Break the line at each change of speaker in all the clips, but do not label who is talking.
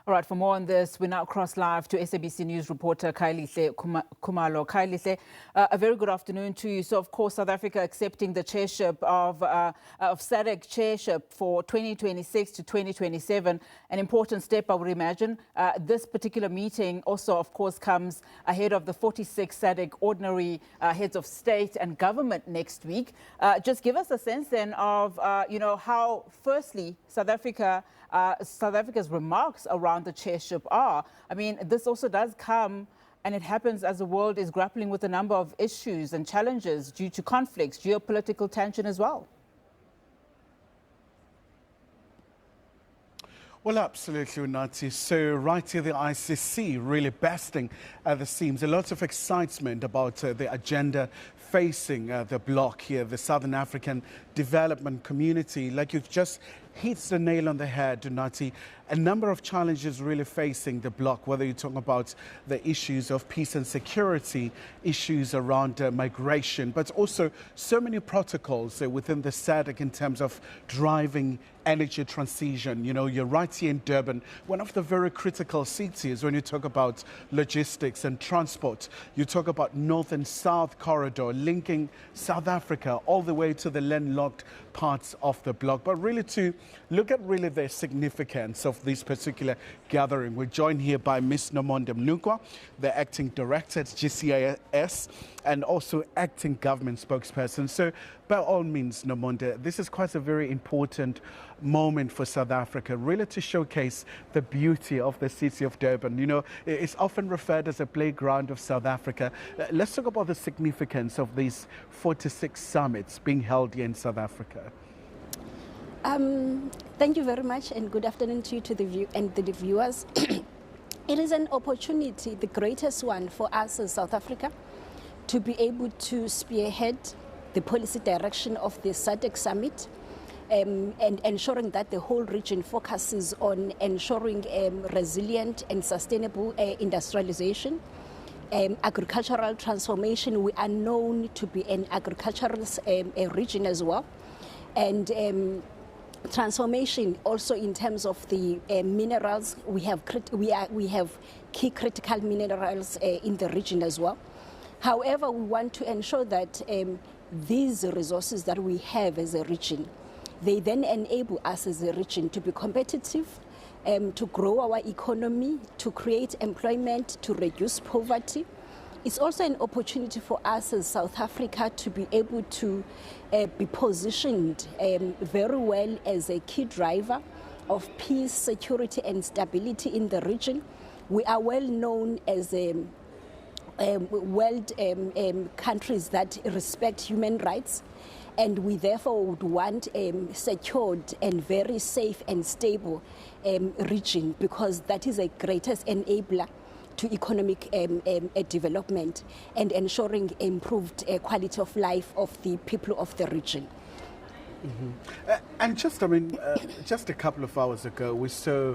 All right, for more on this, we now cross live to SABC News reporter Khanyelihle Khumalo. Khanyelihle, a very good afternoon to you. So, of course, South Africa accepting the chairship of SADC chairship for 2026 to 2027, an important step, I would imagine. This particular meeting also, of course, comes ahead of the 46 SADC ordinary heads of state and government next week. Just give us a sense then of, how, firstly, South Africa's remarks around the chairship are. I mean, this also does come, and it happens as the world is grappling with a number of issues and challenges due to conflicts, geopolitical tension as well.
Well, absolutely, Unati. So right here, the ICC really bursting at the seams. A lot of excitement about the agenda facing the bloc here, the Southern African development community. Like you've just hit the nail on the head, Unati. A number of challenges really facing the bloc, whether you're talking about the issues of peace and security, issues around migration, but also so many protocols within the SADC in terms of driving energy transition. You know, you're right here in Durban, one of the very critical cities when you talk about logistics and transport. You talk about north and south corridor linking South Africa all the way to the landlocked parts of the bloc. But really to look at really the significance of this particular gathering, we're joined here by Ms. Nomonde Mnukwa, the acting director at GCIS and also acting government spokesperson. So by all means, Nomonde, this is quite a very important moment for South Africa, really to showcase the beauty of the city of Durban. You know, it's often referred as a playground of South Africa. Let's talk about the significance of these 46 summits being held here in South Africa.
Thank you very much, and good afternoon to you, to the viewers. It is an opportunity, the greatest one for us as South Africa, to be able to spearhead the policy direction of the SADC summit, and ensuring that the whole region focuses on ensuring resilient and sustainable industrialization, agricultural transformation. We are known to be an agricultural region as well, and transformation also in terms of the minerals. We have key critical minerals in the region as well. However, we want to ensure that these resources that we have as a region, they then enable us as a region to be competitive, to grow our economy, to create employment, to reduce poverty. It's also an opportunity for us as South Africa to be able to be positioned very well as a key driver of peace, security and stability in the region. We are well known as world countries that respect human rights, and we therefore would want a secured and very safe and stable region, because that is a greatest enabler to economic development and ensuring improved quality of life of the people of the region.
Mm-hmm. And just a couple of hours ago, we saw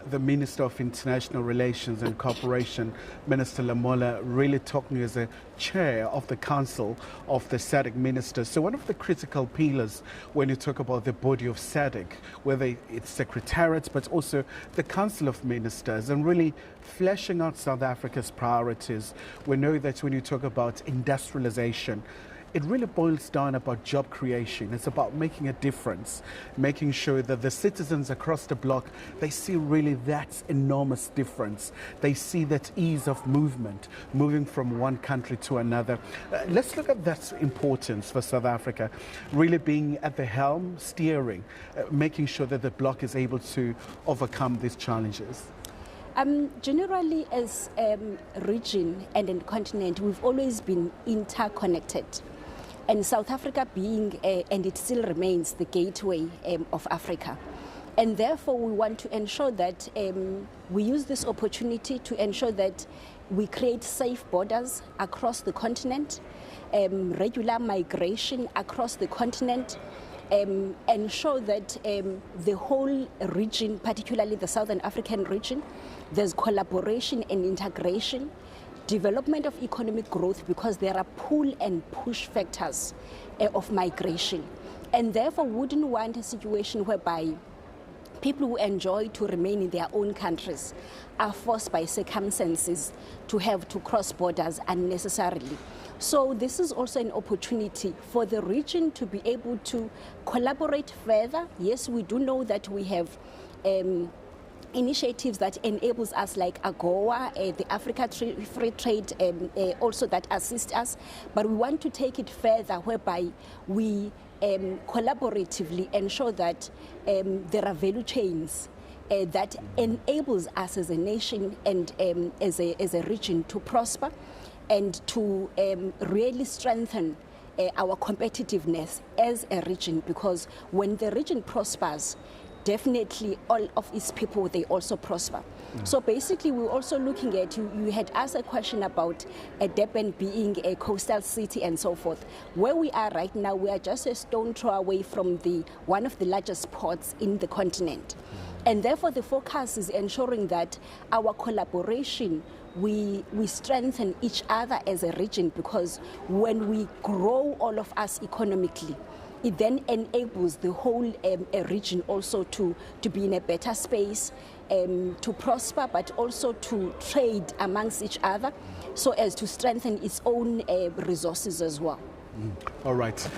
the Minister of International Relations and Cooperation, Minister Lamola, really talking as a chair of the Council of the SADC Ministers. So one of the critical pillars when you talk about the body of SADC, whether it's secretariats, but also the Council of Ministers, and really fleshing out South Africa's priorities. We know that when you talk about industrialization, it really boils down about job creation. It's about making a difference, making sure that the citizens across the bloc, they see really that enormous difference. They see that ease of movement, moving from one country to another. Let's look at that importance for South Africa, really being at the helm, steering, making sure that the bloc is able to overcome these challenges.
Generally, as a region and a continent, we've always been interconnected. And South Africa being, and it still remains, the gateway of Africa. And therefore, we want to ensure that we use this opportunity to ensure that we create safe borders across the continent, regular migration across the continent, ensure that the whole region, particularly the Southern African region, there's collaboration and integration, development of economic growth, because there are pull and push factors of migration. And therefore wouldn't want a situation whereby people who enjoy to remain in their own countries are forced by circumstances to have to cross borders unnecessarily. So this is also an opportunity for the region to be able to collaborate further. Yes, we do know that we have initiatives that enables us, like AGOA, the Africa Free Trade, also that assist us, but we want to take it further, whereby we collaboratively ensure that there are value chains that enables us as a nation and as a region to prosper and to really strengthen our competitiveness as a region, because when the region prospers, definitely all of its people, they also prosper. So basically, we're also looking at, you had asked a question about Durban being a coastal city and so forth. Where we are right now, we are just a stone throw away from one of the largest ports in the continent. And therefore, the focus is ensuring that our collaboration, we strengthen each other as a region, because when we grow all of us economically, it then enables the whole region also to be in a better space, to prosper, but also to trade amongst each other, so as to strengthen its own resources as well.
All right.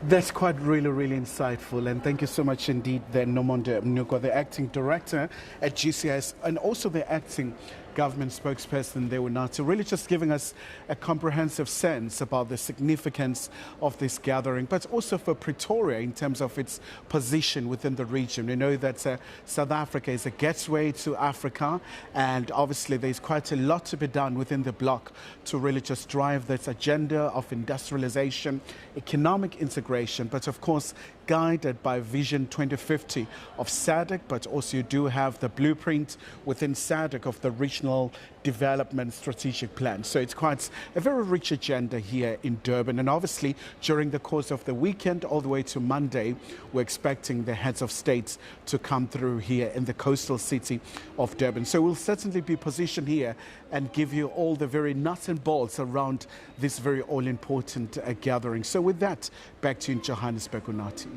That's quite really insightful, and thank you so much indeed, Nomonde Mnuko, the acting director at GCIS, and also the acting government spokesperson there, Unati, really just giving us a comprehensive sense about the significance of this gathering, but also for Pretoria in terms of its position within the region. We know that South Africa is a gateway to Africa, and obviously there's quite a lot to be done within the bloc to really just drive this agenda of industrialization, economic integration, but of course guided by Vision 2050 of SADC, but also you do have the blueprint within SADC of the Regional Development Strategic Plan. So it's quite a very rich agenda here in Durban. And obviously, during the course of the weekend, all the way to Monday, we're expecting the heads of states to come through here in the coastal city of Durban. So we'll certainly be positioned here and give you all the very nuts and bolts around this very all-important gathering. So with that, back to you in Johannesburg, Unati.